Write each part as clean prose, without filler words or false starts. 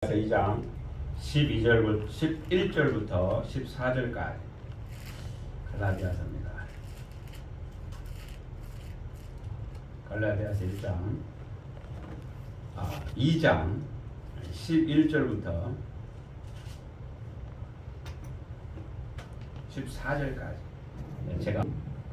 2장 11절부터 14절까지 갈라디아서입니다. 갈라디아서 2장 11절부터 14절까지 제가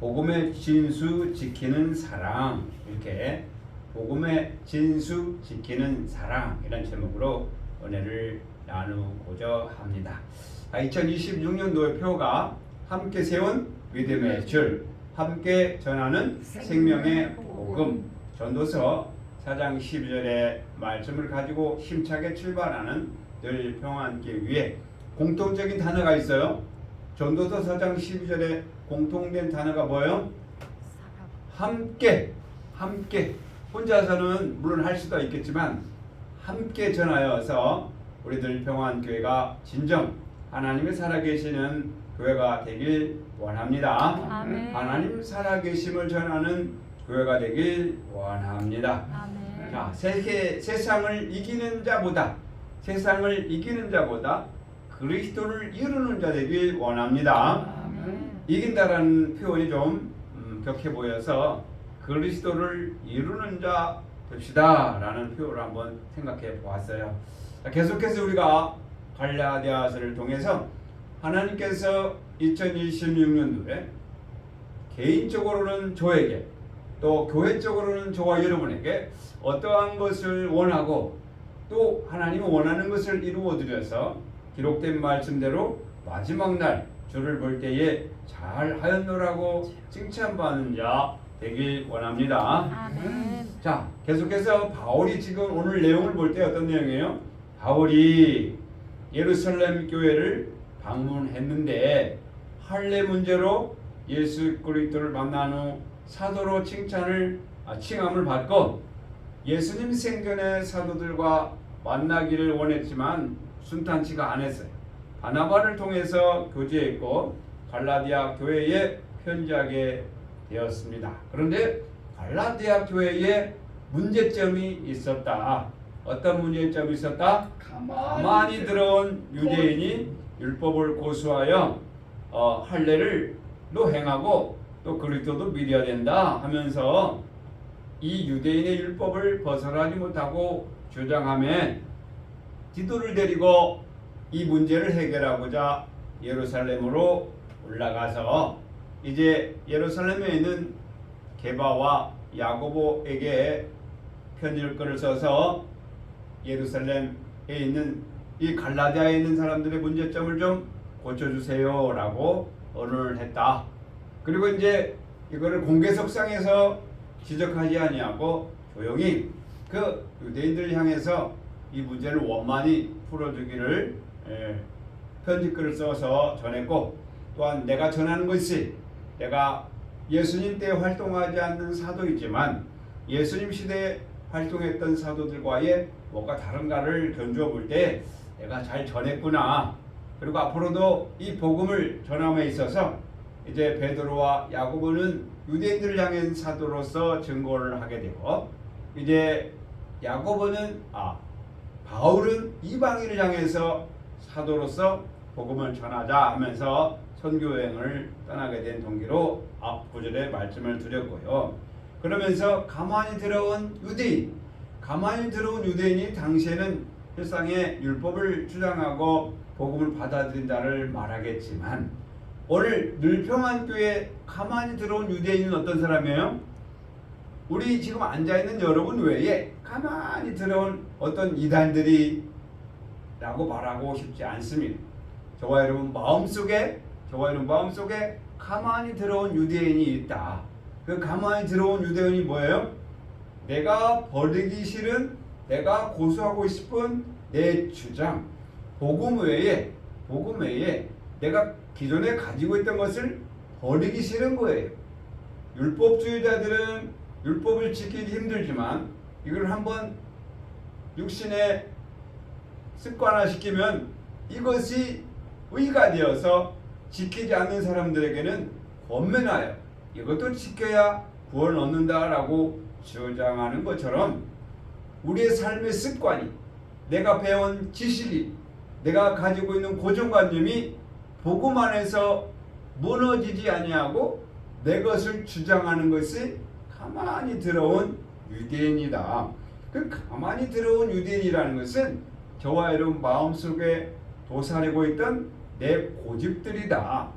복음의 진수 지키는 사랑, 이렇게 복음의 진수 지키는 사랑 이런 제목으로 은혜를 나누고자 합니다. 2026년도의 표가 함께 세운 믿음의 줄, 함께 전하는 생명의 복음, 전도서 4장 12절의 말씀을 가지고 힘차게 출발하는 늘 평안길 위에 공통적인 단어가 있어요. 전도서 4장 12절에 공통된 단어가 뭐예요? 함께. 혼자서는 물론 할 수도 있겠지만 함께 전하여서 우리들 평안교회가 진정 하나님의 살아계시는 교회가 되길 원합니다. 아멘. 하나님 살아계심을 전하는 교회가 되길 원합니다. 아멘. 자, 세상을 이기는 자보다 그리스도를 이루는 자 되길 원합니다. 아멘. 이긴다라는 표현이 좀 격해 보여서 그리스도를 이루는 자 됩시다 라는 표현을 한번 생각해 보았어요. 계속해서 우리가 갈라디아서를 통해서 하나님께서 2026년도에 개인적으로는 저에게 또 교회적으로는 저와 여러분에게 어떠한 것을 원하고 또 하나님이 원하는 것을 이루어 드려서 기록된 말씀대로 마지막 날 주를 볼 때에 잘 하였노라고 칭찬받는 자 되길 원합니다. 아멘. 자, 계속해서 바울이 지금 오늘 내용을 볼 때 어떤 내용이에요? 바울이 예루살렘 교회를 방문했는데 할례 문제로 예수 그리스도를 만난 후 사도로 칭함을 받고 예수님 생전의 사도들과 만나기를 원했지만 순탄치가 않았어요. 바나바를 통해서 교제했고 갈라디아 교회에 편지하게 되었습니다. 그런데 갈라디아 교회에 문제점이 있었다. 어떤 문제점이 있었다? 가만히 들어온 유대인이 율법을 고수하여 할례를로 행하고 또 그리스도도 믿어야 된다 하면서 이 유대인의 율법을 벗어나지 못하고 주장하며 디도를 데리고 이 문제를 해결하고자 예루살렘으로 올라가서 이제 예루살렘에 있는 게바와 야고보에게 편지를 써서 예루살렘에 있는 이 갈라디아에 있는 사람들의 문제점을 좀 고쳐주세요 라고 언언을 했다. 그리고 이제 이거를 공개석상에서 지적하지 아니하고 조용히 그 유대인들을 향해서 이 문제를 원만히 풀어주기를 편지글을 써서 전했고, 또한 내가 전하는 것이 내가 예수님 때 활동하지 않는 사도이지만 예수님 시대에 활동했던 사도들과의 뭔가 다른가를 견주어 볼 때 내가 잘 전했구나. 그리고 앞으로도 이 복음을 전함에 있어서 이제 베드로와 야고보는 유대인들을 향한 사도로서 증거를 하게 되고, 이제 바울은 이방인을 향해서 사도로서 복음을 전하자 하면서 선교여행을 떠나게 된 동기로 앞 구절의 말씀을 드렸고요. 그러면서 가만히 들어온 유대인이 당시에는 세상에 율법을 주장하고 복음을 받아들인 자를 말하겠지만, 오늘 늘평안교회 가만히 들어온 유대인은 어떤 사람이에요? 우리 지금 앉아있는 여러분 외에 가만히 들어온 어떤 이단들이 라고 말하고 싶지 않습니다. 저와 여러분 마음속에 가만히 들어온 유대인이 있다. 그 가만히 들어온 유대인이 뭐예요? 내가 버리기 싫은, 내가 고수하고 싶은 내 주장, 복음 외에 내가 기존에 가지고 있던 것을 버리기 싫은 거예요. 율법주의자들은 율법을 지키기 힘들지만 이걸 한번 육신에 습관화시키면 이것이 의가 되어서 지키지 않는 사람들에게는 권면하여 이것도 지켜야 구원을 얻는다라고 주장하는 것처럼 우리의 삶의 습관이 내가 배운 지식이, 내가 가지고 있는 고정관념이 복음 안에서 무너지지 아니하고 내 것을 주장하는 것이 가만히 들어온 유대인이다. 그 가만히 들어온 유대인이라는 것은 저와 여러분 마음속에 도사리고 있던 내 고집들이다.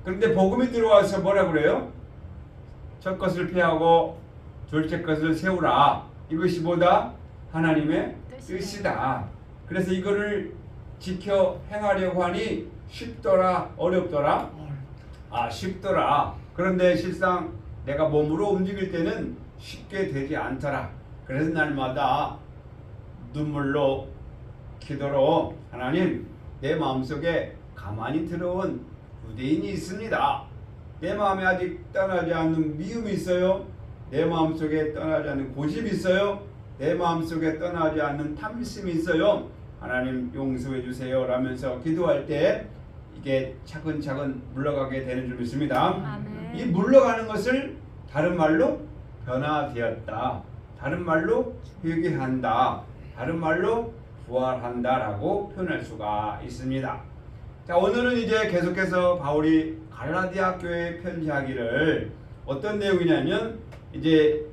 그런데 복음이 들어와서 뭐라 그래요? 첫 것을 피하고 둘째 것을 세우라. 이것이 보다 하나님의 뜻이다. 그래서 이거를 지켜 행하려고 하니 쉽더라 어렵더라? 쉽더라. 그런데 실상 내가 몸으로 움직일 때는 쉽게 되지 않더라. 그래서 날마다 눈물로 기도로 하나님, 내 마음속에 가만히 들어온 유대인이 있습니다. 내 마음에 아직 떠나지 않는 미움이 있어요. 내 마음속에 떠나지 않는 고집이 있어요. 내 마음속에 떠나지 않는 탐심이 있어요. 하나님 용서해 주세요 라면서 기도할 때 이게 차근차근 물러가게 되는 줄 믿습니다. 아멘. 이 물러가는 것을 다른 말로 변화되었다, 다른 말로 회개한다, 다른 말로 부활한다라고 표현할 수가 있습니다. 자, 오늘은 이제 계속해서 바울이 갈라디아 교회에 편지하기를 어떤 내용이냐면 이제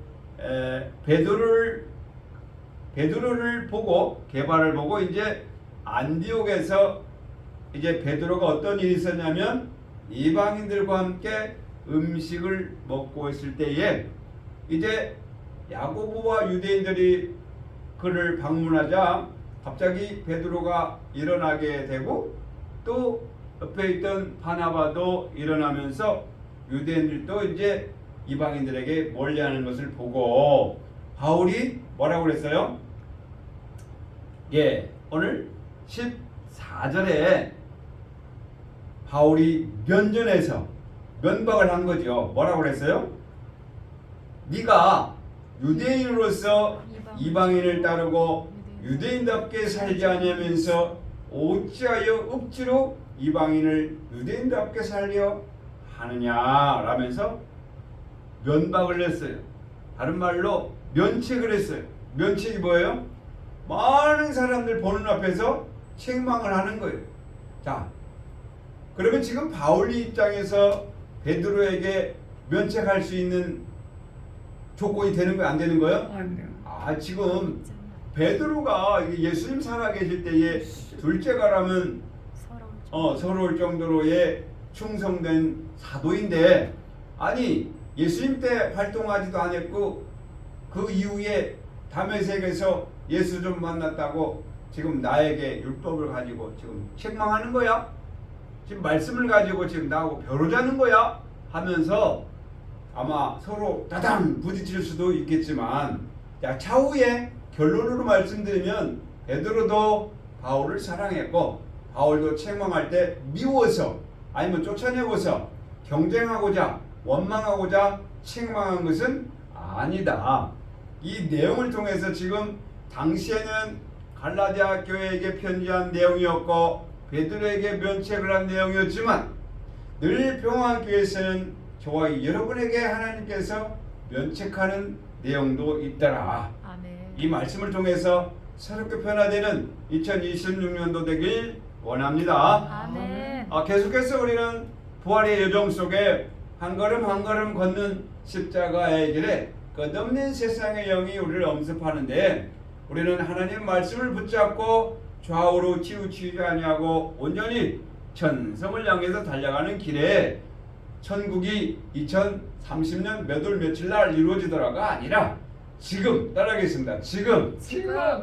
베드로를 보고 개발을 보고 이제 안디옥에서 이제 베드로가 어떤 일이 있었냐면 이방인들과 함께 음식을 먹고 있을 때에 이제 야고보와 유대인들이 그를 방문하자 갑자기 베드로가 일어나게 되고 또 옆에 있던 바나바도 일어나면서 유대인들도 이제 이방인들에게 멀리하는 것을 보고 바울이 뭐라고 그랬어요? 오늘 14절에 바울이 면전에서 면박을 한 거죠. 뭐라고 그랬어요? 네가 유대인으로서 이방인을 따르고 유대인답게 살지 아니하면서 어찌하여 억지로 이방인을 유대인답게 살려 하느냐라면서 면박을 냈어요. 다른 말로 면책을 했어요. 면책이 뭐예요? 많은 사람들 보는 앞에서 책망을 하는 거예요. 자, 그러면 지금 바울이 입장에서 베드로에게 면책할 수 있는 조건이 되는 거예요? 안 되는 거예요? 지금 베드로가 예수님 살아계실 때에 둘째가라면 서러울 정도로의 충성된 사도인데, 아니 예수님 때 활동하지도 않았고 그 이후에 다메섹에서 예수 좀 만났다고 지금 나에게 율법을 가지고 지금 책망하는 거야? 지금 말씀을 가지고 지금 나하고 벼르자는 거야? 하면서 아마 서로 따당 부딪힐 수도 있겠지만, 차후에 결론으로 말씀드리면 베드로도 바울을 사랑했고 바울도 책망할 때 미워서 아니면 쫓아내고서 경쟁하고자 원망하고자 책망한 것은 아니다. 이 내용을 통해서 지금 당시에는 갈라디아 교회에게 편지한 내용이었고 베드로에게 면책을 한 내용이었지만 늘 평화교회에서는 저와 여러분에게 하나님께서 면책하는 내용도 있더라. 아멘. 이 말씀을 통해서 새롭게 변화되는 2026년도 되길 원합니다. 아멘. 계속해서 우리는 부활의 여정 속에 한 걸음 한 걸음 걷는 십자가의 길에 끝없는 세상의 영이 우리를 엄습하는데, 우리는 하나님 말씀을 붙잡고 좌우로 치우치지 아니하고 온전히 천성을 향해서 달려가는 길에 천국이 2030년 몇 월 며칠 날 이루어지더라가 아니라 지금 따라하겠습니다. 지금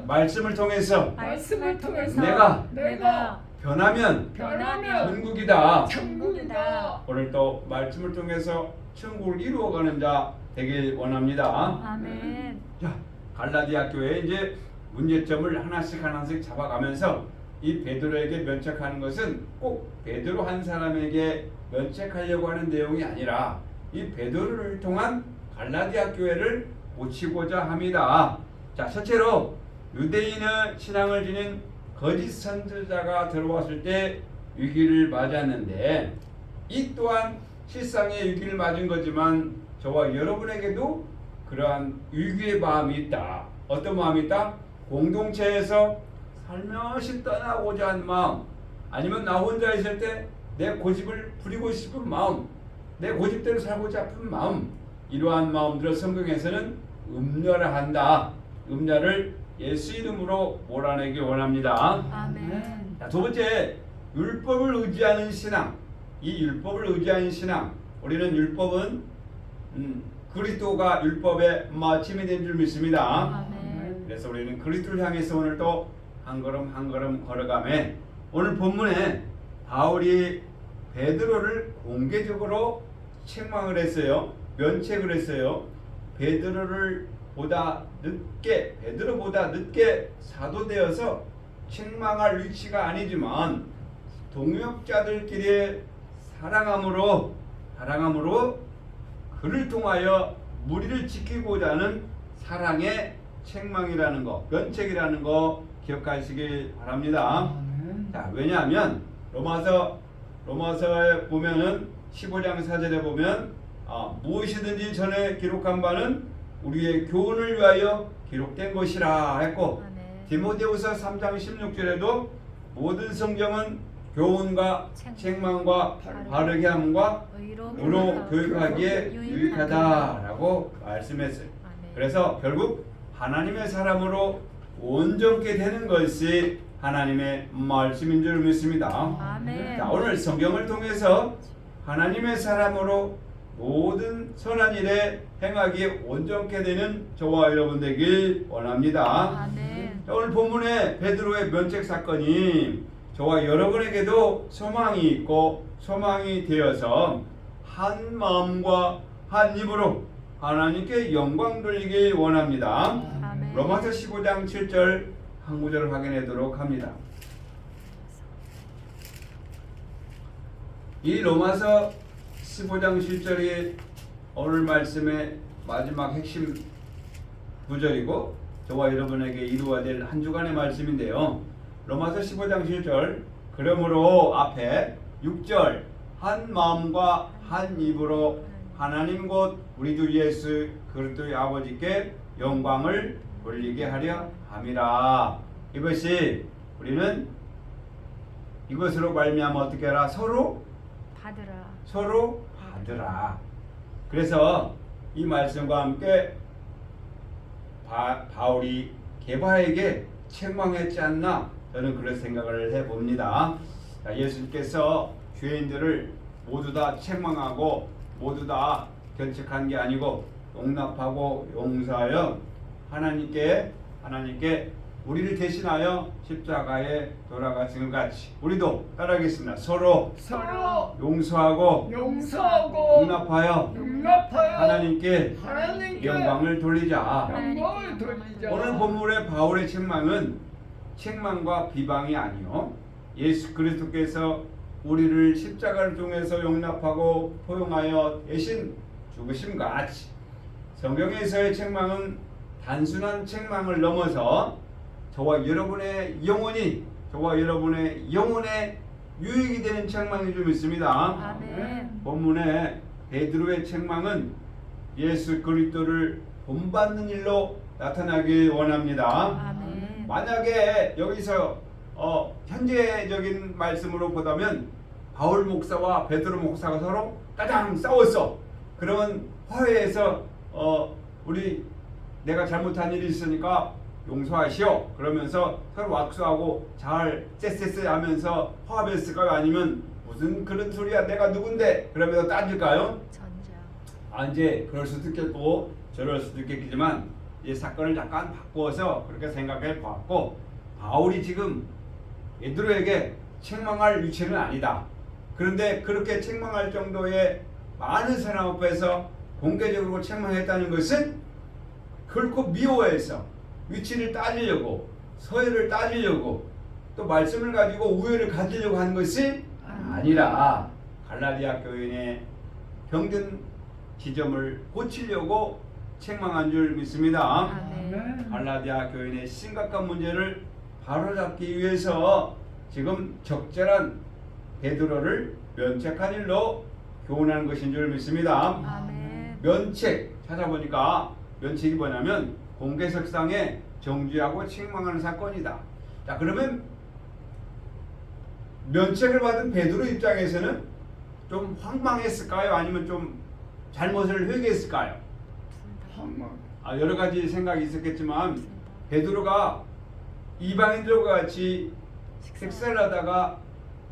말씀을 통해서 내가 변하면 천국이다. 오늘 또 말씀을 통해서 천국을 이루어가는 자 되길 원합니다. 아멘. 자, 갈라디아 교회 이제 문제점을 하나씩 잡아가면서 이 베드로에게 면책하는 것은 꼭 베드로 한 사람에게 면책하려고 하는 내용이 아니라 이 베드로를 통한 갈라디아 교회를 고치고자 합니다. 자, 첫째로 유대인의 신앙을 지닌 거짓 선지자가 들어왔을 때 위기를 맞았는데, 이 또한 실상의 위기를 맞은 거지만 저와 여러분에게도 그러한 위기의 마음이 있다. 어떤 마음이 있다? 공동체에서 살며시 떠나고자 하는 마음, 아니면 나 혼자 있을 때 내 고집을 부리고 싶은 마음, 내 고집대로 살고자 하는 마음, 이러한 마음들을 성경에서는 음녀라 한다. 음녀를 예수 이름으로 몰아내기 원합니다. 아멘. 자, 두 번째, 율법을 의지하는 신앙. 이 율법을 의지하는 신앙. 우리는 율법은 그리스도가 율법의 마침이 된 줄 믿습니다. 아멘. 그래서 우리는 그리스도를 향해서 오늘 또 한 걸음 한 걸음 걸어가매 오늘 본문에 바울이 베드로를 공개적으로 책망을 했어요. 면책을 했어요. 베드로보다 늦게 사도 되어서 책망할 위치가 아니지만 동역자들끼리 사랑함으로 그를 통하여 무리를 지키고자 하는 사랑의 책망이라는 거, 면책이라는 거 기억하시길 바랍니다. 자, 왜냐하면 로마서에 보면은 15장 4절에 보면 무엇이든지 전에 기록한 바는 우리의 교훈을 위하여 기록된 것이라 했고, 디모데후서 3장 16절에도 모든 성경은 교훈과 책망과 바르게 함과 의로 교육하기에 유익하다라고 말씀했어요. 그래서 결국 하나님의 사람으로 온전케 되는 것이 하나님의 말씀인 줄 믿습니다. 아멘. 자, 오늘 성경을 통해서 하나님의 사람으로 모든 선한 일에 행하기에 온전케 되는 저와 여러분 되길 원합니다. 아멘. 자, 오늘 본문의 베드로의 면책 사건이 저와 여러분에게도 소망이 있고 소망이 되어서 한 마음과 한 입으로 하나님께 영광 돌리길 원합니다. 아멘. 로마서 15장 7절 한 구절을 확인하도록 합니다. 이 로마서 15장 7절이 오늘 말씀의 마지막 핵심 구절이고 저와 여러분에게 이루어야 될 한 주간의 말씀인데요. 로마서 15장 7절 그러므로 앞에 6절 한 마음과 한 입으로 하나님 곧 우리 주 예수 그리스도의 아버지께 영광을 돌리게 하려 함이라. 이것이 우리는 이것으로 말미암아 어떻게 하라? 서로 받으라. 그래서 이 말씀과 함께 바울이 게바에게 책망했지 않나 저는 그런 생각을 해봅니다. 예수님께서 죄인들을 모두 다 책망하고 모두 다 견책한 게 아니고 용납하고 용서하여 하나님께 우리를 대신하여 십자가에 돌아가신 것 같이 우리도 따라하겠습니다. 서로 용서하고 용납하여 하나님께 영광을 돌리자. 오늘 본문의 바울의 책망은 책망과 비방이 아니요 예수 그리스도께서 우리를 십자가를 통해서 용납하고 포용하여 대신 죽으심 같이 성경에서의 책망은 단순한 책망을 넘어서 저와 여러분의 영혼에 유익이 되는 책망인 줄 믿습니다. 아멘. 본문의 베드로의 책망은 예수 그리스도를 본받는 일로 나타나길 원합니다. 아멘. 만약에 여기서 현재적인 말씀으로 보다면 바울 목사와 베드로 목사가 서로 따장 싸웠어. 그러면 화해해서 내가 잘못한 일이 있으니까 용서하시오. 그러면서 서로 악수하고 잘 쎄쎄쎄 하면서 화합했을까요? 아니면 무슨 그런 소리야 내가 누군데? 그러면서 따질까요? 이제 그럴 수도 있겠고 저럴 수도 있겠지만 이 사건을 약간 바꾸어서 그렇게 생각해 봤고 바울이 지금 베드로에게 책망할 위치는 아니다. 그런데 그렇게 책망할 정도의 많은 사람 앞에서 공개적으로 책망했다는 것은 결코 미워해서 위치를 따지려고 서열을 따지려고 또 말씀을 가지고 우열을 가지려고 하는 것이 아니라 갈라디아 교인의 병든 지점을 고치려고 책망한 줄 믿습니다. 아멘. 갈라디아 교인의 심각한 문제를 바로잡기 위해서 지금 적절한 베드로를 면책한 일로 교훈하는 것인 줄 믿습니다. 아멘. 면책 찾아보니까 면책이 뭐냐면 공개석상에 정죄하고 책망하는 사건이다. 자, 그러면 면책을 받은 베드로 입장에서는 좀 황망했을까요? 아니면 좀 잘못을 회개했을까요? 황망. 여러 가지 생각이 있었겠지만 베드로가 이방인들과 같이 식사를 하다가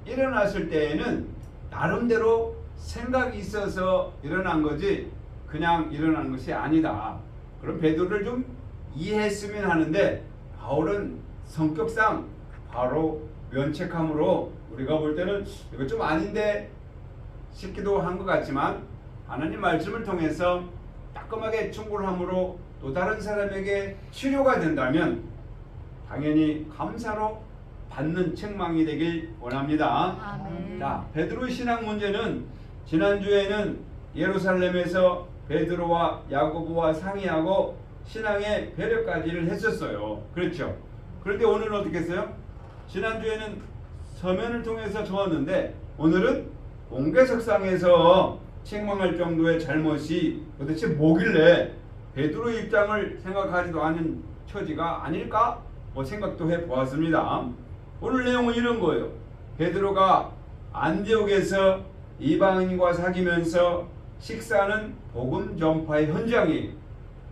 일어났을 때에는 나름대로 생각이 있어서 일어난 거지 그냥 일어난 것이 아니다. 그럼 베드로를 좀 이해했으면 하는데 바울은 성격상 바로 면책함으로 우리가 볼 때는 이거 좀 아닌데 싶기도 한 것 같지만 하나님 말씀을 통해서 따끔하게 충고함으로 또 다른 사람에게 치료가 된다면 당연히 감사로 받는 책망이 되길 원합니다. 아멘. 자, 베드로 신앙 문제는 지난주에는 예루살렘에서 베드로와 야고보와 상의하고 신앙의 배려까지를 했었어요. 그렇죠? 그런데 오늘은 어떻게 했어요? 지난주에는 서면을 통해서 적었는데 오늘은 공개석상에서 책망할 정도의 잘못이 도대체 뭐길래 베드로의 입장을 생각하지도 않은 처지가 아닐까? 생각도 해보았습니다. 오늘 내용은 이런 거예요. 베드로가 안디옥에서 이방인과 사귀면서 식사하는 복음 전파의 현장이에요.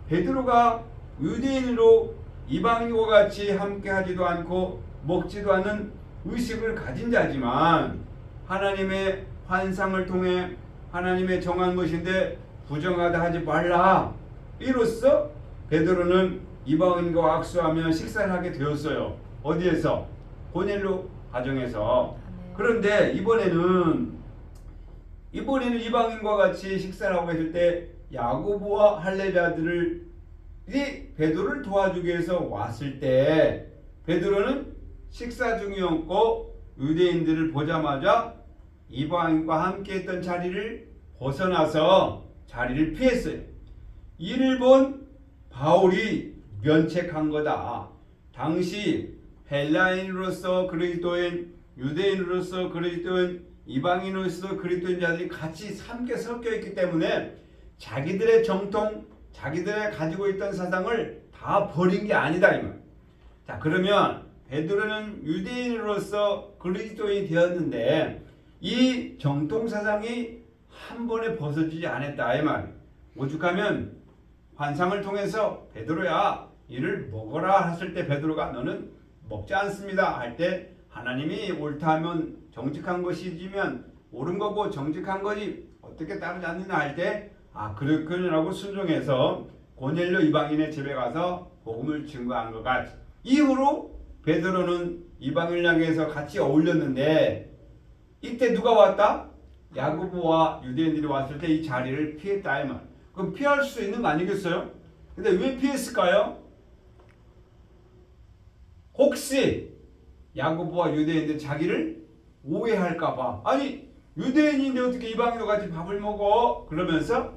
베드로가 유대인으로 이방인과 같이 함께하지도 않고 먹지도 않는 의식을 가진 자지만 하나님의 환상을 통해 하나님의 정한 것인데 부정하다 하지 말라. 이로써 베드로는 이방인과 악수하며 식사를 하게 되었어요. 어디에서? 고넬료 가정에서. 그런데 이번에는 이방인과 같이 식사를 하고 있을 때 야고보와 할례자들이 베드로를 도와주기 위해서 왔을 때 베드로는 식사 중이었고 유대인들을 보자마자 이방인과 함께 했던 자리를 벗어나서 자리를 피했어요. 이를 본 바울이 면책한 거다. 당시 헬라인으로서 그리스도인, 유대인으로서 그리스도인, 이방인으로서 그리스도인 자들이 같이 함께 섞여 있기 때문에 자기들의 정통, 자기들의 가지고 있던 사상을 다 버린 게 아니다 이 말. 자, 그러면 베드로는 유대인으로서 그리스도인이 되었는데 이 정통 사상이 한 번에 벗어지지 않았다 이 말. 오죽하면 환상을 통해서 베드로야 이를 먹어라 했을 때 베드로가 너는 먹지 않습니다 할 때 하나님이 옳다 하면 정직한 것이지만 옳은 거고 정직한 거지 어떻게 따르지 않느냐 할 때 그렇군이라고 순종해서 고넬료 이방인의 집에 가서 복음을 증거한 것 같이 이후로 베드로는 이방인을 향해서 같이 어울렸는데 이때 누가 왔다? 야고보와 유대인들이 왔을 때 이 자리를 피했다 이 말. 그럼 피할 수 있는 거 아니겠어요? 근데 왜 피했을까요? 혹시 야고보와 유대인들 자기를 오해할까봐. 아니 유대인인데 어떻게 이방인과 같이 밥을 먹어? 그러면서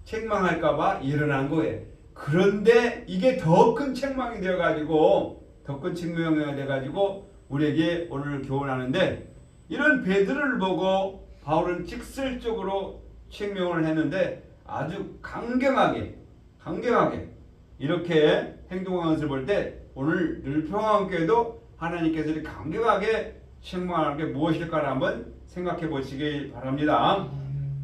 책망할까봐 일어난 거예요. 그런데 이게 더 큰 책망이 되어가지고 더 큰 책망이 돼가지고 우리에게 오늘 교훈하는데 이런 베드로를 보고 바울은 직설적으로 책명을 했는데 아주 강경하게 이렇게 행동한 것을 볼 때 오늘 늘평안교회도 하나님께서 이렇게 강경하게 책망하는 게 무엇일까를 한번 생각해 보시기 바랍니다.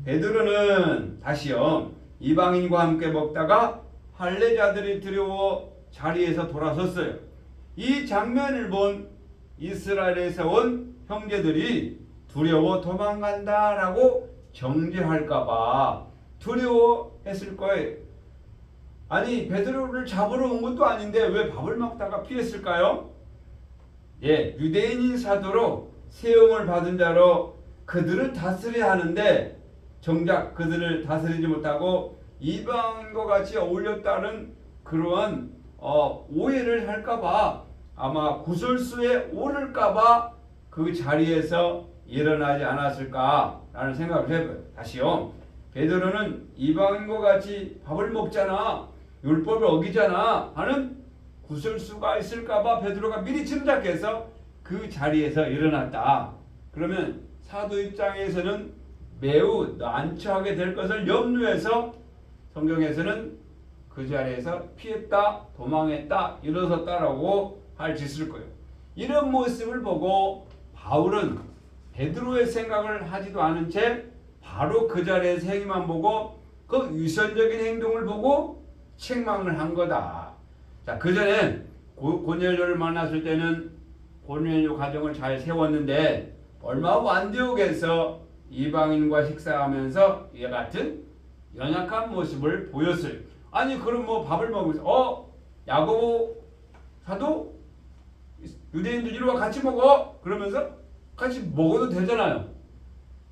베드로는 다시요 이방인과 함께 먹다가 할례자들이 두려워 자리에서 돌아섰어요. 이 장면을 본 이스라엘에서 온 형제들이 두려워 도망간다라고 정죄할까봐 두려워했을 거예요. 아니 베드로를 잡으러 온 것도 아닌데 왜 밥을 먹다가 피했을까요? 유대인인 사도로 세움을 받은 자로 그들을 다스려야 하는데 정작 그들을 다스리지 못하고 이방인과 같이 어울렸다는 그러한 오해를 할까봐 아마 구설수에 오를까봐 그 자리에서 일어나지 않았을까라는 생각을 해봐요. 다시요. 베드로는 이방인과 같이 밥을 먹잖아. 율법을 어기잖아 하는 구설수가 있을까봐 베드로가 미리 짐작해서 그 자리에서 일어났다. 그러면 사도 입장에서는 매우 난처하게 될 것을 염두해서 성경에서는 그 자리에서 피했다, 도망했다, 일어섰다라고 할 짓을 거예요. 이런 모습을 보고 바울은 베드로의 생각을 하지도 않은 채 바로 그 자리에서 행위만 보고 그 위선적인 행동을 보고 책망을 한 거다. 자, 그 전에 고넬료를 만났을 때는 고넬료 가정을 잘 세웠는데 얼마 후 안디옥에서 이방인과 식사하면서 이와 같은 연약한 모습을 보였어요. 아니 그럼 뭐 밥을 먹으면서 야고보 사도 유대인들과 같이 먹어 그러면서 같이 먹어도 되잖아요.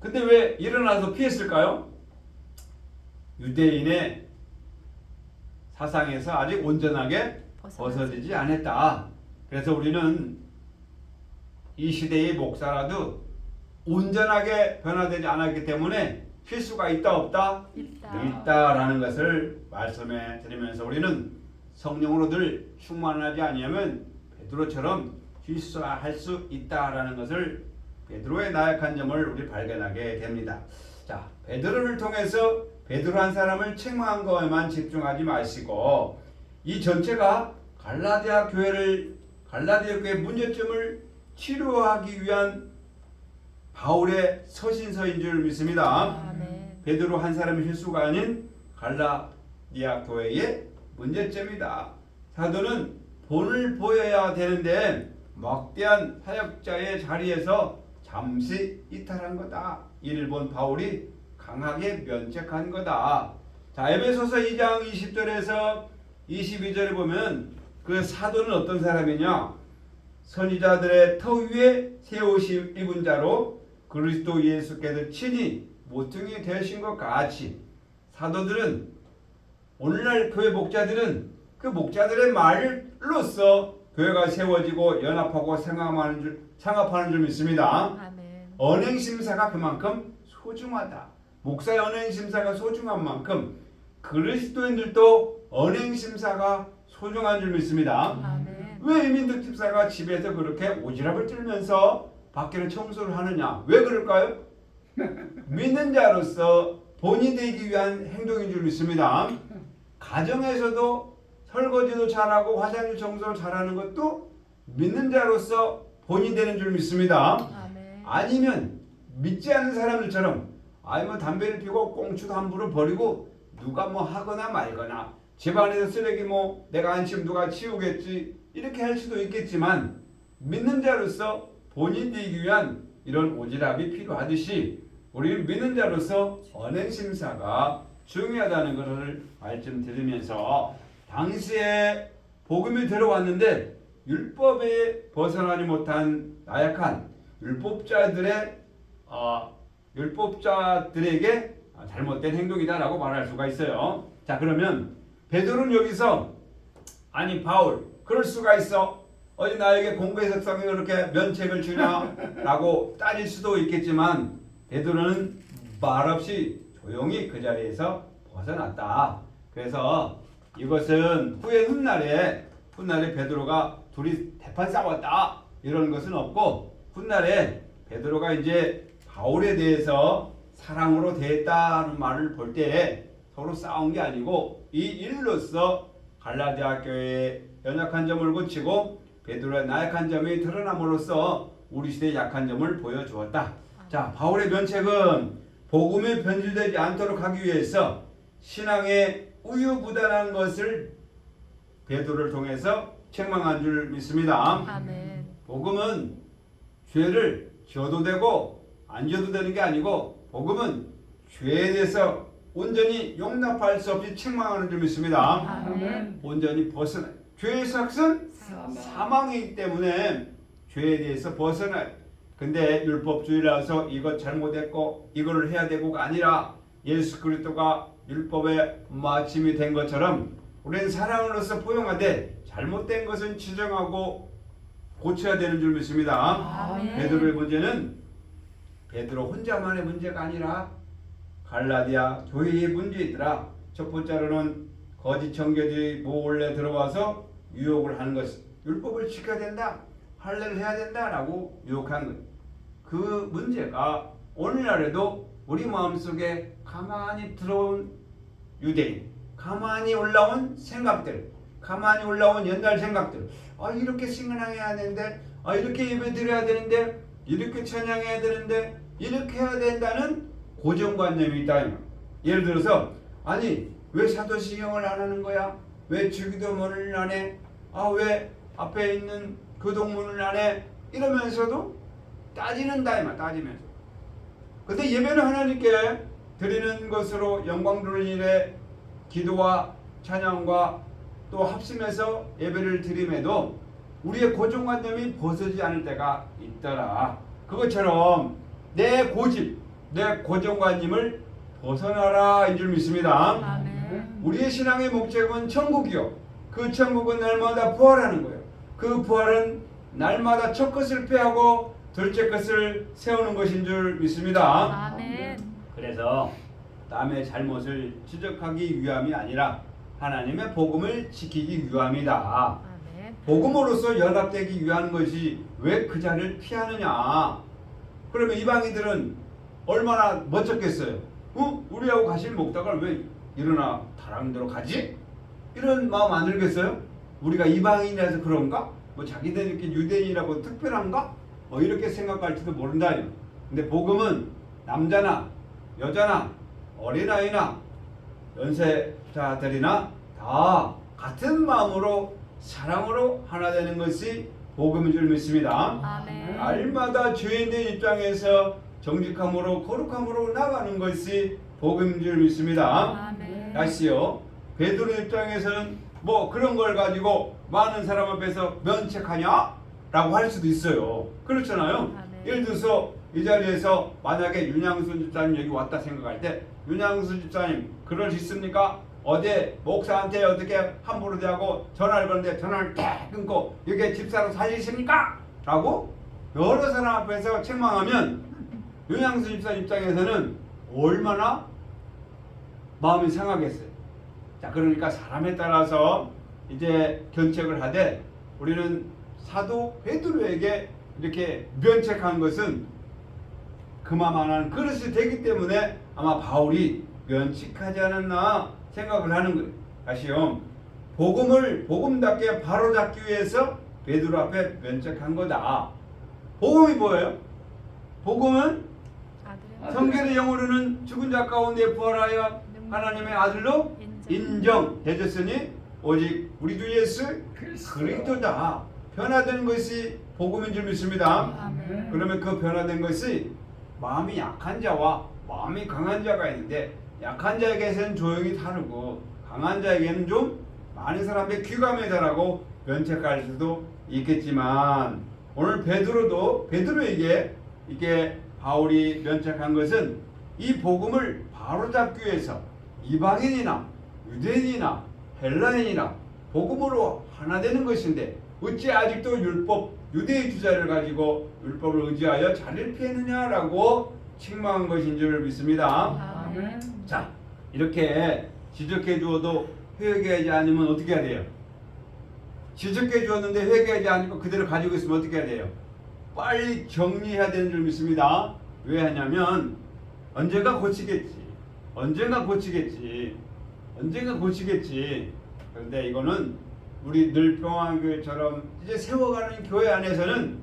근데 왜 일어나서 피했을까요? 유대인의 사상에서 아직 온전하게 벗어지지 않았다. 그래서 우리는 이 시대의 목사라도 온전하게 변화되지 않았기 때문에 실수가 있다 없다? 있다라는 것을 말씀해 드리면서 우리는 성령으로 늘 충만하지 아니하면 베드로처럼 실수할 수 있다라는 것을 베드로의 나약한 점을 우리 발견하게 됩니다. 자, 베드로를 통해서 베드로 한 사람을 책망한 것에만 집중하지 마시고 이 전체가 갈라디아 교회의 문제점을 치료하기 위한 바울의 서신서인 줄 믿습니다. 아멘. 베드로 한 사람의 실수가 아닌 갈라디아 교회의 문제점이다. 사도는 본을 보여야 되는데 막대한 사역자의 자리에서 잠시 이탈한 거다. 이를 본 바울이 강하게 면책한 거다. 자, 에베소서 2장 20절에서 22절에 보면 그 사도는 어떤 사람이냐? 선지자들의 터 위에 세우신 입은 자로 그리스도 예수께서 친히 모퉁이 되신 것 같이 사도들은 오늘날 교회 목자들은 그 목자들의 말로써 교회가 세워지고 연합하고 상합하는 줄 믿습니다. 아멘. 언행심사가 그만큼 소중하다. 목사의 언행심사가 소중한 만큼 그리스도인들도 언행심사가 소중한 줄 믿습니다. 아멘. 왜 이민득 집사가 집에서 그렇게 오지랖을 떨면서 밖에는 청소를 하느냐? 왜 그럴까요? 믿는 자로서 본이 되기 위한 행동인 줄 믿습니다. 가정에서도 설거지도 잘하고 화장실 청소를 잘하는 것도 믿는 자로서 본이 되는 줄 믿습니다. 아멘. 아니면 믿지 않는 사람들처럼 뭐 담배를 피고 꽁초도 함부로 버리고 누가 뭐 하거나 말거나 집안에서 쓰레기 뭐 내가 안 치우면 누가 치우겠지 이렇게 할 수도 있겠지만 믿는 자로서 본인 되기 위한 이런 오지랖이 필요하듯이 우리는 믿는 자로서 언행심사가 중요하다는 것을 말씀드리면서 당시에 복음이 들어왔는데 율법에 벗어나지 못한 나약한 율법자들에게 잘못된 행동이다라고 말할 수가 있어요. 자, 그러면 베드로는 여기서 아니 바울 그럴 수가 있어. 어디 나에게 공부의 석상에 그렇게 면책을 주냐라고 따질 수도 있겠지만 베드로는 말없이 조용히 그 자리에서 벗어났다. 그래서 이것은 후에 훗날에 베드로가 둘이 대판 싸웠다 이런 것은 없고 훗날에 베드로가 이제 바울에 대해서 사랑으로 대했다는 말을 볼 때 서로 싸운 게 아니고 이 일로서 갈라디아 교회의 연약한 점을 고치고 베드로의 나약한 점이 드러남으로써 우리 시대의 약한 점을 보여주었다. 자, 바울의 면책은 복음이 변질되지 않도록 하기 위해서 신앙의 우유부단한 것을 베드로를 통해서 책망한 줄 믿습니다. 아멘. 복음은 죄를 지어도 되고 안 지어도 되는 게 아니고 복음은 죄에 대해서 온전히 용납할 수 없이 책망하는 줄 믿습니다. 아멘. 온전히 벗어나 죄의 삭은 사망이기 때문에 죄에 대해서 벗어나. 근데 율법주의라서 이것 잘못했고 이거를 해야 되고가 아니라 예수 그리스도가 율법의 마침이 된 것처럼 우리는 사랑으로서 포용하되 잘못된 것은 지정하고 고쳐야 되는 줄 믿습니다. 아멘. 베드로의 문제는 베드로 혼자만의 문제가 아니라 갈라디아 교회의 문제이더라. 첫 번째로는 거짓 청교들이 몰래 들어와서 유혹을 하는 것. 율법을 지켜야 된다. 할례를 해야 된다라고 유혹한 것. 그 문제가 오늘날에도 우리 마음속에 가만히 들어온 유대인, 가만히 올라온 생각들, 가만히 올라온 옛날 생각들. 이렇게 신앙해야 되는데, 이렇게 예배드려야 되는데, 이렇게 찬양해야 되는데, 이렇게 해야 된다는 고정관념이 있다. 예를 들어서 왜 사도신경을 안 하는 거야? 왜 주기도문을 안 해? 왜 앞에 있는 교동문을 안 해? 이러면서도 따지는다 이 말, 따지면서. 근데 예배는 하나님께 드리는 것으로 영광 돌리는 기도와 찬양과 또 합심해서 예배를 드림에도 우리의 고정관념이 벗어지지 않을 때가 있더라. 그것처럼 내 고집, 내 고정관념을 벗어나라 인 줄 믿습니다. 아멘. 우리의 신앙의 목적은 천국이요. 그 천국은 날마다 부활하는 거예요. 그 부활은 날마다 첫 것을 패하고 둘째 것을 세우는 것인 줄 믿습니다. 아멘. 그래서 남의 잘못을 지적하기 위함이 아니라 하나님의 복음을 지키기 위함이다. 아멘. 복음으로서 연합되기 위한 것이 왜 그 자를 피하느냐? 그러면 이방인들은 얼마나 멋졌겠어요? 우리하고 가실 목다가 왜 일어나 다른 데로 가지? 이런 마음 안 들겠어요? 우리가 이방인이라서 그런가? 자기들 이렇게 유대인이라고 특별한가? 이렇게 생각할지도 모른다. 근데 복음은 남자나 여자나 어린아이나 연세자들이나 다 같은 마음으로 사랑으로 하나 되는 것이 복음인 줄 믿습니다. 아멘. 날마다 죄인의 입장에서 정직함으로 거룩함으로 나가는 것이 복음인 줄 믿습니다. 아멘. 다시요. 베드로 입장에서는 그런 걸 가지고 많은 사람 앞에서 면책하냐? 라고 할 수도 있어요. 그렇잖아요. 아멘. 예를 들어서 이 자리에서 만약에 윤양순 집사님 여기 왔다 생각할 때 윤양순 집사님 그럴 수 있습니까? 어제 목사한테 어떻게 함부로 대하고 전화를 거는데 전화를 딱 끊고 이게 집사로 살리십니까? 라고 여러 사람 앞에서 책망하면 윤양순 집사 입장에서는 얼마나 마음이 상하겠어요. 자, 그러니까 사람에 따라서 이제 견책을 하되 우리는 사도 베드로에게 이렇게 면책한 것은 그만한 그릇이 되기 때문에 아마 바울이 면책하지 않았나 생각을 하는 거예요. 다시요. 복음답게 바로잡기 위해서 베드로 앞에 면책한 거다. 복음이 뭐예요? 복음은 아들의 성결의 영으로는 죽은 자 가운데 부활하여 하나님의 아들로 인정되셨으니 오직 우리 주 예수 그리스도다. 변화된 것이 복음인 줄 믿습니다. 아멘. 그러면 그 변화된 것이 마음이 약한 자와 마음이 강한 자가 있는데 약한 자에게는 조용히 다르고 강한 자에게는 좀 많은 사람의 귀감에 달하고 면책할 수도 있겠지만 오늘 베드로에게 이게 바울이 면책한 것은 이 복음을 바로잡기 위해서 이방인이나 유대인이나 헬라인이나 복음으로 하나 되는 것인데 어찌 아직도 유대의 주자를 가지고 율법을 의지하여 자리를 피했느냐라고 책망한 것인 줄 믿습니다. 아멘. 자, 이렇게 지적해 주어도 회개하지 않으면 어떻게 해야 돼요? 지적해 주었는데 회개하지 않고 그대로 가지고 있으면 어떻게 해야 돼요? 빨리 정리해야 되는 줄 믿습니다. 왜 하냐면 언젠가 고치겠지. 그런데 이거는 우리 늘평안교회처럼 이제 세워가는 교회 안에서는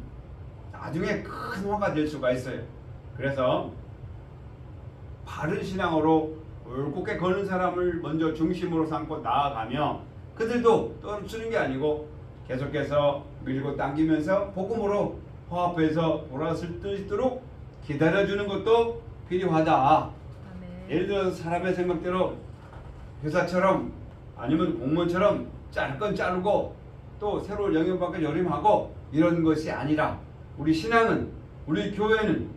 나중에 큰 화가 될 수가 있어요. 그래서 바른 신앙으로 옳게 거는 사람을 먼저 중심으로 삼고 나아가며 그들도 떨어뜨리는 게 아니고 계속해서 밀고 당기면서 복음으로 화합해서 돌아설 수 있도록 기다려주는 것도 필요하다. 아멘. 예를 들어서 사람의 생각대로 회사처럼 아니면 공무원처럼 짤 건 자르고 또 새로 영역밖에 열림하고 이런 것이 아니라 우리 신앙은 우리 교회는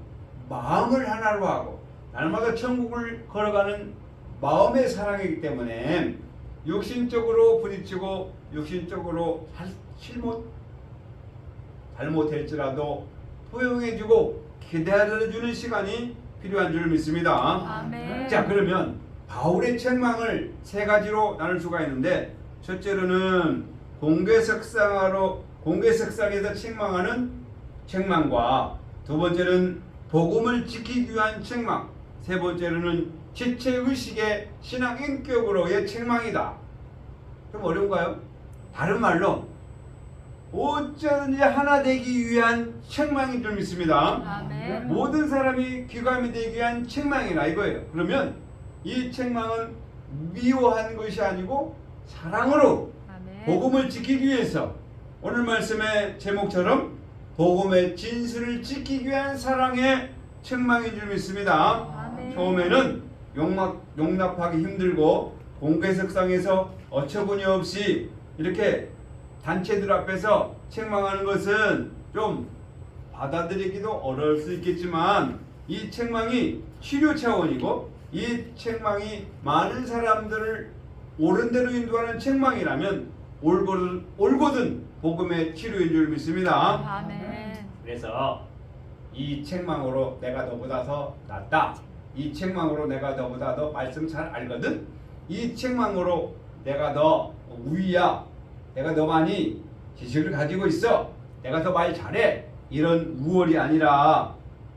마음을 하나로 하고 날마다 천국을 걸어가는 마음의 사랑이기 때문에 육신적으로 부딪히고 육신적으로 잘못할지라도 포용해주고 기다려주는 시간이 필요한 줄 믿습니다. 아멘. 자, 그러면 바울의 책망을 세 가지로 나눌 수가 있는데 첫째로는 공개석상에서 책망하는 책망과 두 번째는 복음을 지키기 위한 책망, 세 번째로는 지체의식의 신앙 인격으로의 책망이다. 좀 어려운가요? 다른 말로 어쩌든지 하나 되기 위한 책망인 줄 믿습니다. 아멘. 모든 사람이 귀감이 되기 위한 책망이라 이거예요. 그러면 이 책망은 미워한 것이 아니고 사랑으로 아멘. 복음을 지키기 위해서 오늘 말씀의 제목처럼 복음의 진실을 지키기 위한 사랑의 책망인 줄 믿습니다. 아멘. 처음에는 용납하기 힘들고 공개석상에서 어처구니 없이 이렇게 단체들 앞에서 책망하는 것은 좀 받아들이기도 어려울 수 있겠지만 이 책망이 치료 차원이고 이 책망이 많은 사람들을 옳은 대로 인도하는 책망이라면 옳거든 복음의 치료인 줄 믿습니다. 아멘. 그래서 이 책망으로 내가 너보다 더 낫다. 이 책망으로 내가 너보다 더 말씀 잘 알거든. 이 책망으로 내가 더 우위야. 내가 더 많이 지식을 가지고 있어. 내가 더 말 잘해. 이런 우월이 아니라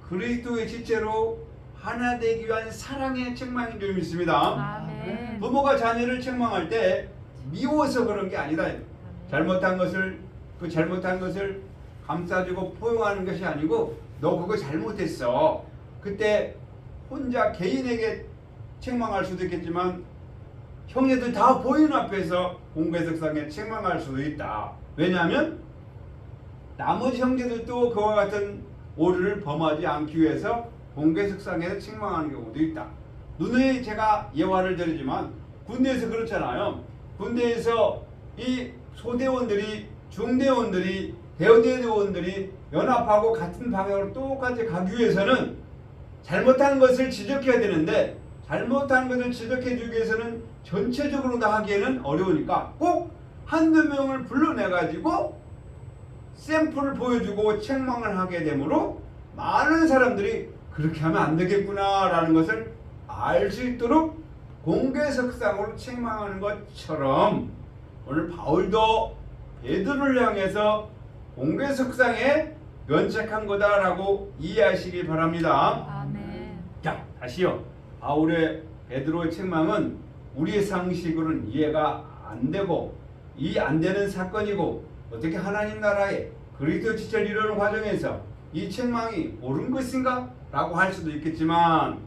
그리스도의 지체로 하나 되기 위한 사랑의 책망인 줄 믿습니다. 아멘. 부모가 자녀를 책망할 때 미워서 그런 게 아니다. 잘못한 것을 감싸주고 포용하는 것이 아니고 너 그거 잘못했어. 그때 혼자 개인에게 책망할 수도 있겠지만 형제들 다 보이는 앞에서 공개석상에 책망할 수도 있다. 왜냐하면 나머지 형제들도 그와 같은 오류를 범하지 않기 위해서 공개석상에서 책망하는 경우도 있다. 누누이 제가 예화를 드리지만 군대에서 그렇잖아요. 군대에서 이 소대원들이 중대원들이 대대원들이 연합하고 같은 방향으로 똑같이 가기 위해서는 잘못한 것을 지적해야 되는데 잘못한 것을 지적해 주기 위해서는 전체적으로 다 하기에는 어려우니까 꼭 한두 명을 불러내 가지고 샘플을 보여주고 책망을 하게 되므로 많은 사람들이 그렇게 하면 안 되겠구나 라는 것을 알 수 있도록 공개석상으로 책망하는 것처럼 오늘 바울도 베드로를 향해서 공개석상에 면책한 거다라고 이해하시기 바랍니다. 아멘. 자, 다시요. 바울의 베드로의 책망은 우리의 상식으로는 이해가 안 되고 이 안 되는 사건이고 어떻게 하나님 나라에 그리스도 지체를 이루는 과정에서 이 책망이 옳은 것인가? 라고 할 수도 있겠지만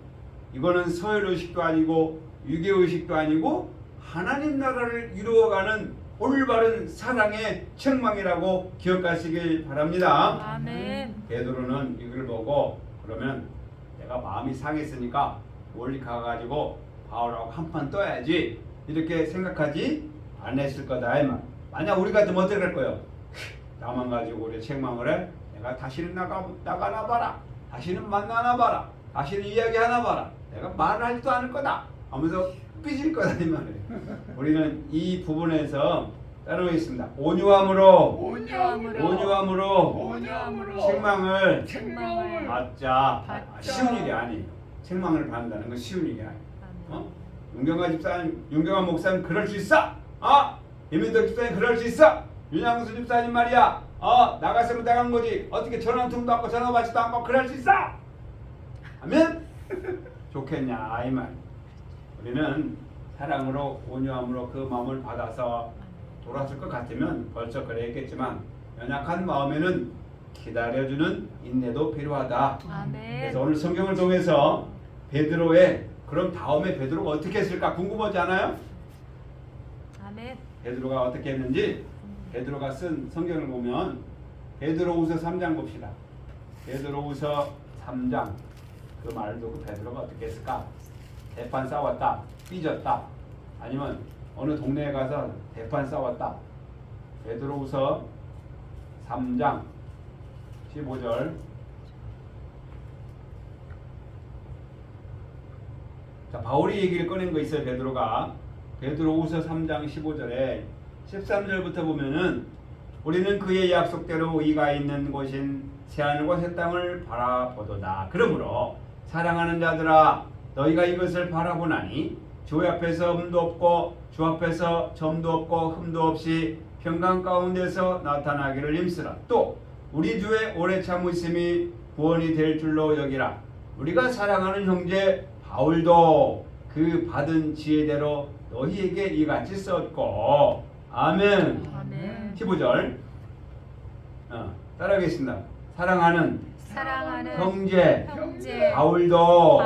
이거는 서열의식도 아니고 유교의식도 아니고 하나님 나라를 이루어가는 올바른 사랑의 책망이라고 기억하시길 바랍니다. 아멘. 베드로는 이걸 보고 그러면 내가 마음이 상했으니까 멀리 가가지고 바울하고 한판 떠야지 이렇게 생각하지 않았을 거다 이 말. 만약 우리 같으면 어떻게 할 거예요? 나만 가지고 우리 책망을 해? 내가 다시는 나가나 봐라. 다시는 만나나 봐라. 다시는 이야기하나 봐라. 내가 말하지도 않을 거다 하면서 삐질 거다 이 말이에요. 우리는 이 부분에서 따르겠습니다. 온유함으로 책망을 받자. 쉬운 일이 아니에요. 책망을 받는다는 건 쉬운 일이 아니에요. 윤경아 목사님 그럴 수 있어. 이민덕 집사님 그럴 수 있어. 윤양수 집사님 말이야. 나갔으면 나간 거지. 어떻게 전화 한 통도 않고 전화 받지도 않고 그럴 수 있어. 하면 좋겠냐 이 말. 우리는 사랑으로 온유함으로 그 마음을 받아서 돌아설 것 같으면 벌써 그랬겠지만 연약한 마음에는 기다려주는 인내도 필요하다. 아멘. 그래서 오늘 성경을 통해서 베드로의 그럼 다음에 베드로가 어떻게 했을까 궁금하지 않아요? 아멘. 베드로가 어떻게 했는지 베드로가 쓴 성경을 보면 베드로후서 3장 봅시다. 베드로후서 3장 그 말을 듣고 베드로가 어떻게 했을까? 대판 싸웠다, 삐졌다, 아니면 어느 동네에 가서 대판 싸웠다. 베드로후서 3장 15절. 자, 바울이 얘기를 꺼낸 거 있어요. 베드로가 베드로후서 3장 15절에 13절부터 보면은 우리는 그의 약속대로 이가 있는 곳인 새하늘과 새 땅을 바라보도다. 그러므로 사랑하는 자들아 너희가 이것을 바라보나니 주 앞에서 흠도 없고 주 앞에서 점도 없고 흠도 없이 평강 가운데서 나타나기를 힘쓰라. 또 우리 주의 오래 참으심이 구원이 될 줄로 여기라. 우리가 사랑하는 형제 바울도 그 받은 지혜대로 너희에게 이같이 썼고. 아멘. 아멘. 15절 따라하겠습니다. 사랑하는 형제 바울도.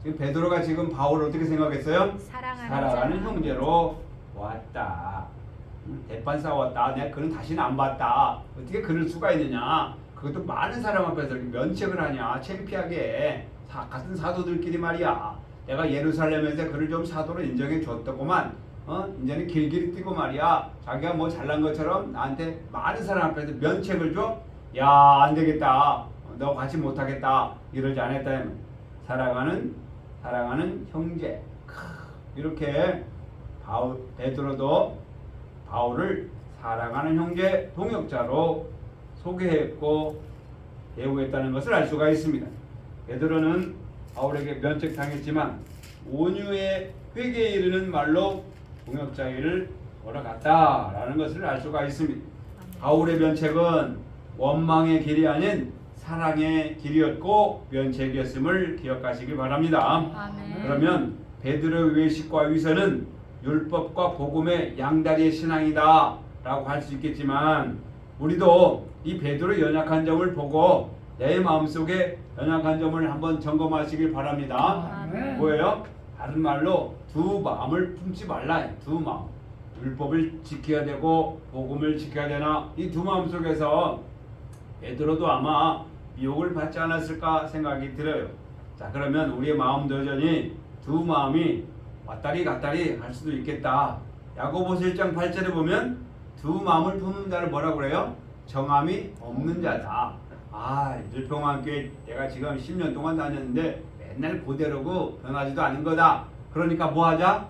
지금 베드로가 지금 바울을 어떻게 생각했어요? 사랑하는 형제로 보았다. 대판 싸웠다. 내가 그는 다시는 안 봤다. 어떻게 그럴 수가 있느냐? 그것도 많은 사람 앞에서 이렇게 면책을 하냐? 창피하게. 같은 사도들끼리 말이야. 내가 예루살렘에서 그를 좀 사도로 인정해 줬더구만. 이제는 길길이 뛰고 말이야. 자기가 뭐 잘난 것처럼 나한테 많은 사람 앞에서 면책을 줘? 야, 안 되겠다. 너 같이 못하겠다. 이러지 않았다. 사랑하는 형제. 이렇게 베드로도 바울을 사랑하는 형제 동역자로 소개했고 대우했다는 것을 알 수가 있습니다. 베드로는 바울에게 면책당했지만 온유의 회개에 이르는 말로 동역자의를 걸어갔다라는 것을 알 수가 있습니다. 바울의 면책은 원망의 길이 아닌 사랑의 길이었고 면책이었음을 기억하시기 바랍니다. 아멘. 그러면 베드로의 외식과 위선은 율법과 복음의 양다리의 신앙이다 라고 할 수 있겠지만 우리도 이 베드로의 연약한 점을 보고 내 마음속에 연약한 점을 한번 점검하시길 바랍니다. 아멘. 뭐예요? 다른 말로 두 마음을 품지 말라. 두 마음. 율법을 지켜야 되고 복음을 지켜야 되나? 이 두 마음 속에서 베드로도 아마 미혹을 받지 않았을까 생각이 들어요. 자, 그러면 우리의 마음도 여전히 두 마음이 왔다리 갔다리 할 수도 있겠다. 야고보서 1장 8절에 보면 두 마음을 품는 자를 뭐라고 그래요? 정함이 없는 자다. 늘평안교회 내가 지금 10년 동안 다녔는데 맨날 그대로고 변하지도 않은 거다. 그러니까 뭐 하자?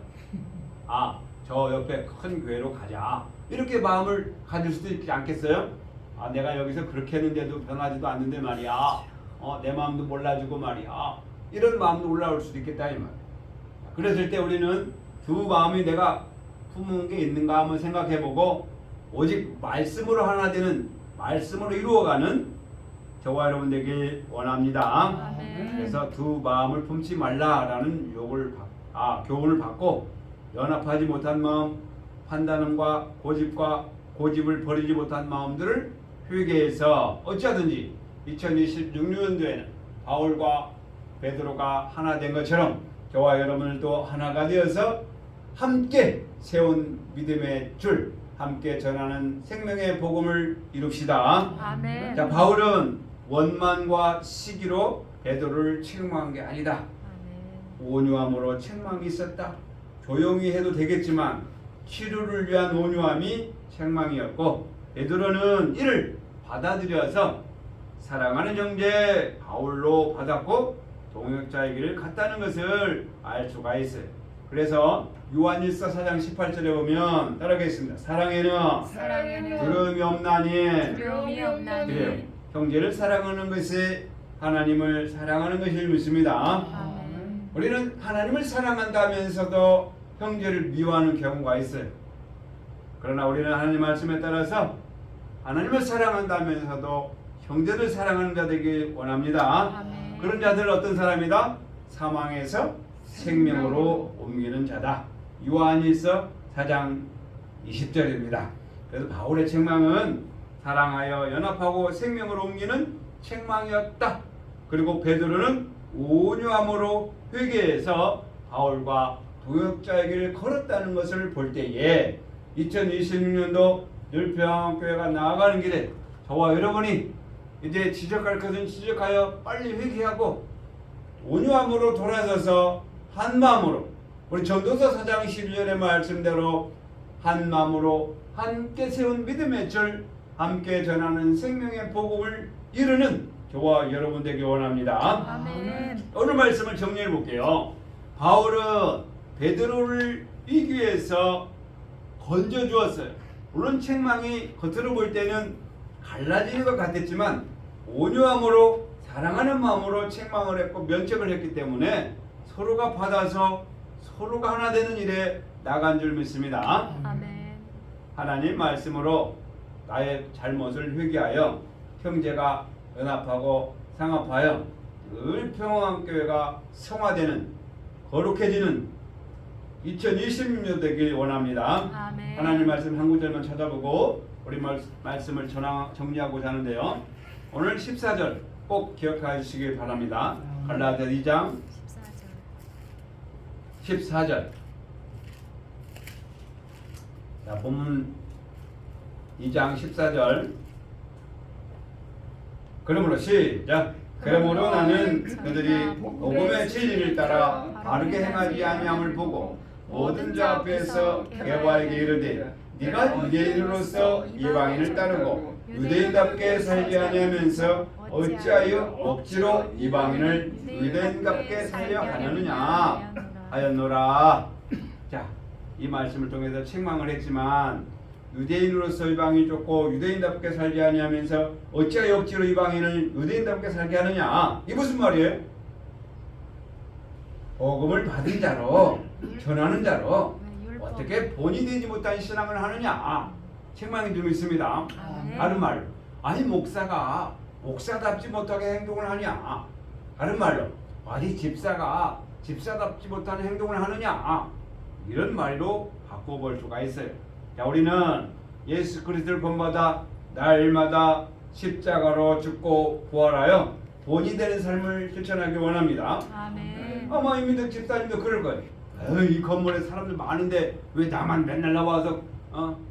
저 옆에 큰 교회로 가자. 이렇게 마음을 가질 수도 있지 않겠어요? 내가 여기서 그렇게 했는데도 변하지도 않는데 말이야. 내 마음도 몰라주고 말이야. 이런 마음도 올라올 수도 있겠다 이 말이야. 그랬을 때 우리는 두 마음이 내가 품은 게 있는가 한번 생각해보고 오직 말씀으로 하나 되는 말씀으로 이루어가는 저와 여러분 되길 원합니다. 아멘. 그래서 두 마음을 품지 말라라는 교훈을 받고 연합하지 못한 마음, 판단과 고집을 버리지 못한 마음들을 회개해서 어찌하든지 2026년도에는 바울과 베드로가 하나 된 것처럼 저와 여러분들도 하나가 되어서 함께 세운 믿음의 줄, 함께 전하는 생명의 복음을 이룹시다. 아멘. 자, 바울은 원만과 시기로 베드로를 책망한 게 아니다. 아멘. 온유함으로 책망이 있었다. 조용히 해도 되겠지만 치료를 위한 온유함이 책망이었고 베드로는 이를 받아들여서 사랑하는 형제 바울로 받았고 동역자의 길을 갔다는 것을 알 수가 있어요. 그래서 요한일서 4장 18절에 보면 따라하겠습니다. 사랑에는 두려움이 없나니. 그래요. 형제를 사랑하는 것이 하나님을 사랑하는 것을 믿습니다. 아멘. 우리는 하나님을 사랑한다면서도 형제를 미워하는 경우가 있어요. 그러나 우리는 하나님 말씀에 따라서 하나님을 사랑한다면서도 형제를 사랑하는 자 되길 원합니다. 아멘. 그런 자들은 어떤 사람이다? 사망에서 생명으로 옮기는 자다. 요한일서 4장 20절입니다. 그래서 바울의 책망은 사랑하여 연합하고 생명으로 옮기는 책망이었다. 그리고 베드로는 온유함으로 회개해서 바울과 동역자의 길을 걸었다는 것을 볼 때에 2026년도 늘평교회가 나아가는 길에 저와 여러분이 이제 지적할 것은 지적하여 빨리 회개하고 온유함으로 돌아서서 한 마음으로 우리 전도서 4장 12절의 말씀대로 한 마음으로 함께 세운 믿음의 줄 함께 전하는 생명의 복음을 이루는 저와 여러분 되기 원합니다. 아멘. 오늘 말씀을 정리해 볼게요. 바울은 베드로를 이기 위해서 건져 주었어요. 물론 책망이 겉으로 볼 때는 갈라지는 것 같았지만 온유함으로 사랑하는 마음으로 책망을 했고 면책을 했기 때문에 서로가 받아서 서로가 하나 되는 일에 나간 줄 믿습니다. 아멘. 하나님 말씀으로 나의 잘못을 회개하여 형제가 연합하고 상합하여 늘 평안교회가 성화되는 거룩해지는 2026년 되길 원합니다. 아멘. 하나님 말씀 한 구절만 찾아보고 우리 말씀을 정리하고자 하는데요. 오늘 14절 꼭 기억해 주시길 바랍니다. 갈라디아 2장 14절. 자, 본문 2장 14절. 그러므로 시작. 그러므로 나는 그들이 복음의 진리를 따라 바르게 행하지 아니함을 보고 모든 자 앞에서 개바에게 이르되 네가 유대인으로서 이방인을 따르고 유대인답게 살지 아니하면서 어찌하여 억지로 이방인을 유대인답게 살려 하느냐 하였노라. 자, 이 말씀을 통해서 책망을 했지만 유대인으로서 이방인이 쫓고 유대인답게 살지 아니하면서 어찌하여 억지로 이방인을 유대인답게 살게 하느냐. 이게 무슨 말이에요? 복음을 받은 자로 전하는 자로 어떻게 본이 되지 못한 신앙을 하느냐 책망이 좀 있습니다. 다른 말로 아니 목사가 목사답지 못하게 행동을 하냐. 다른 말로 아니 집사가 집사답지 못한 행동을 하느냐. 이런 말로 바꿔볼 수가 있어요. 자, 우리는 예수 그리스도를 본받아 날마다 십자가로 죽고 부활하여 본이 되는 삶을 실천하기 원합니다. 아멘. 아마 이민덕 집사님도 그럴 거예요. 이 건물에 사람들 많은데 왜 나만 맨날 나와서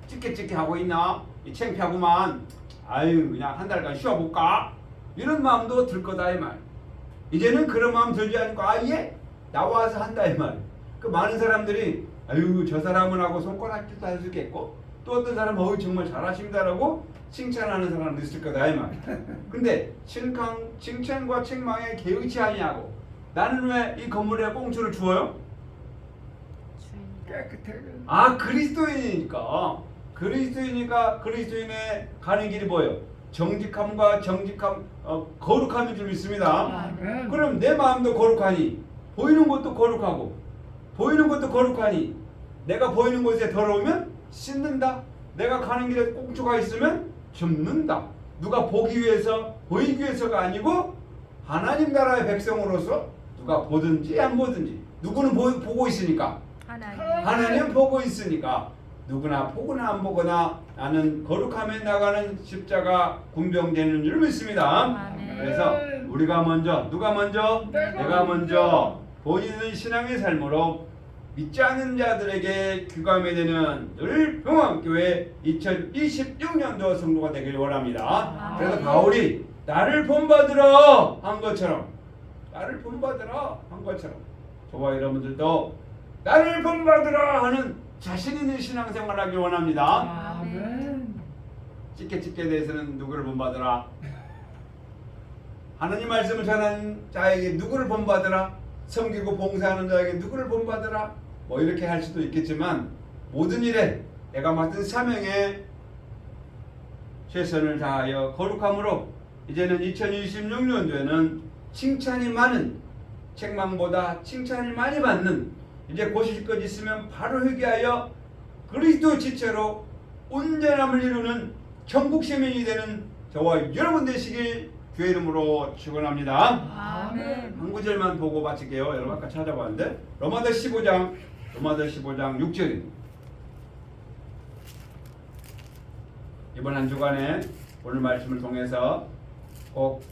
찍게 하고 있나? 창피하구만. 아유 그냥 한 달간 쉬어볼까? 이런 마음도 들 거다 이 말. 이제는 그런 마음 들지 않고 아예 나와서 한다 이 말. 그 많은 사람들이 아유 저 사람은 하고 손가락질도 할 수 있겠고 또 어떤 사람은 정말 잘하십니다라고 칭찬하는 사람도 있을 거다 이 말. 근데 칭찬과 책망에 개의치 아니하고 나는 왜 이 건물에 꽁초를 주어요? 아 그리스도인이니까 그리스도인의 가는 길이 뭐예요? 정직함과 거룩함인 줄 믿습니다. 그럼 내 마음도 거룩하니 보이는 것도 거룩하고 보이는 것도 거룩하니 내가 보이는 곳에 더러우면 씻는다. 내가 가는 길에 꽁초가 있으면 줍는다. 누가 보기 위해서 보이기 위해서가 아니고 하나님 나라의 백성으로서 누가 보든지 안 보든지 누구는 보고 있으니까 하나님 보고 있으니까 누구나 보거나 안 보거나 나는 거룩함에 나가는 십자가 군병되는 줄 믿습니다. 아멘. 그래서 우리가 먼저 누가 먼저 내가 먼저 본인의 신앙의 삶으로 믿지 않는 자들에게 귀감이 되는 늘 평안교회 2026년도 성도가 되길 원합니다. 그래서 바울이 나를 본받으라 한 것처럼 저와 여러분들도 나를 본받으라 하는 자신 있는 신앙생활을 하길 원합니다. 아멘. 찍게 대해서는 누구를 본받으라? 하나님 말씀을 전하는 자에게 누구를 본받으라? 섬기고 봉사하는 자에게 누구를 본받으라? 뭐 이렇게 할 수도 있겠지만 모든 일에 내가 맡은 사명에 최선을 다하여 거룩함으로 이제는 2026년도에는 칭찬이 많은 책망보다 칭찬을 많이 받는 이제 고칠 것 있으면 바로 회개하여 그리스도 지체로 온전함을 이루는 천국 시민이 되는 저와 여러분 되시길 주의 이름으로 축원합니다. 아멘. 한 구절만 보고 마칠게요. 여러분 아까 찾아봤는데 로마서 15장 6절입니다. 이번 한 주간에 오늘 말씀을 통해서 꼭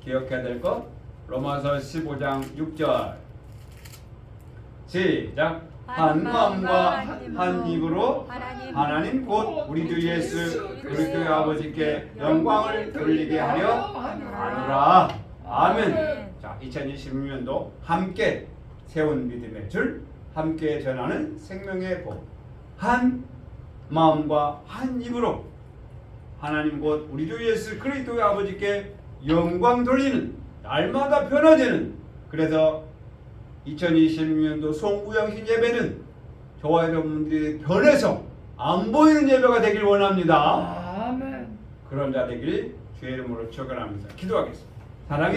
기억해야 될 것 로마서 15장 6절 시작. 한 마음과 한 입으로 하나님 곧 우리 주 예수 그리스도의 아버지께 영광을 돌리게 하려 하노라. 아멘. 자, 2026년도 함께 세운 믿음의 줄, 함께 전하는 생명의 복. 한 마음과 한 입으로 하나님 곧 우리 주 예수 그리스도의 아버지께 영광 돌리는 날마다 변화되는, 그래서 2026년도 송구영신 예배는 저와 여러분들이 변해서 안 보이는 예배가 되길 원합니다. 아멘. 그런 자 되길 주의 이름으로 축원합니다. 기도하겠습니다. 사랑의